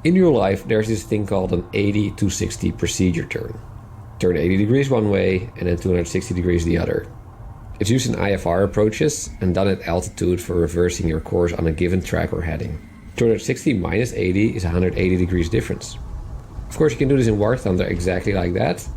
In real life, there's this thing called an 80 to 60 procedure turn. Turn 80 degrees one way and then 260 degrees the other. It's used in IFR approaches and done at altitude for reversing your course on a given track or heading. 260 minus 80 is 180 degrees difference. Of course, you can do this in War Thunder exactly like that,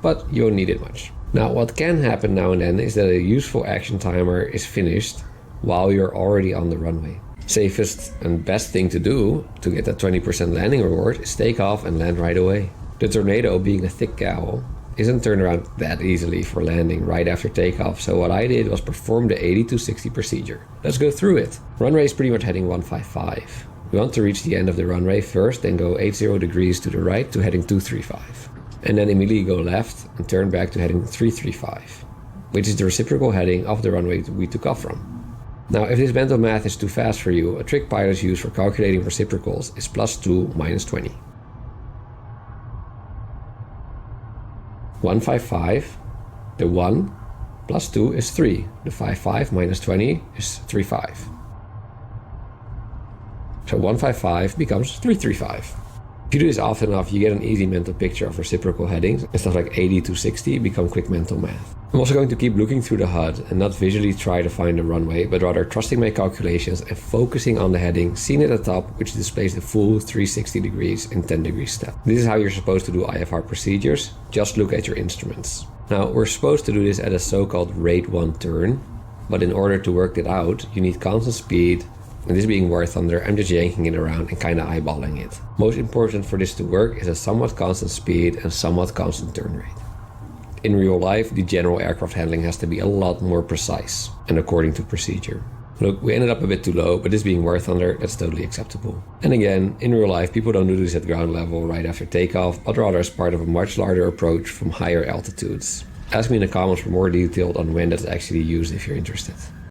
but you won't need it much. Now, what can happen now and then is that a useful action timer is finished while you're already on the runway. Safest and best thing to do to get that 20% landing reward is take off and land right away. The Tornado, being a thick cowl, isn't turned around that easily for landing right after takeoff, so what I did was perform the 80 to 60 procedure. Let's go through it. Runway is pretty much heading 155. We want to reach the end of the runway first, then go 80 degrees to the right to heading 235. And then immediately go left and turn back to heading 335, which is the reciprocal heading of the runway we took off from. Now, if this mental math is too fast for you, a trick pilots use for calculating reciprocals is +2 minus 20. 155, the 1 plus 2 is 3. The 55 minus 20 is 35. So 155 becomes 335. If you do this often enough, you get an easy mental picture of reciprocal headings, and stuff like 80 to 60 become quick mental math. I'm also going to keep looking through the HUD and not visually try to find the runway, but rather trusting my calculations and focusing on the heading seen at the top, which displays the full 360 degrees in 10 degree step. This is how you're supposed to do IFR procedures. Just look at your instruments. Now, we're supposed to do this at a so-called rate 1 turn, but in order to work it out, you need constant speed. And this being War Thunder, I'm just yanking it around and kinda eyeballing it. Most important for this to work is a somewhat constant speed and somewhat constant turn rate. In real life, the general aircraft handling has to be a lot more precise and according to procedure. Look, we ended up a bit too low, but this being War Thunder, that's totally acceptable. And again, in real life, people don't do this at ground level right after takeoff, but rather as part of a much larger approach from higher altitudes. Ask me in the comments for more detail on when that's actually used if you're interested.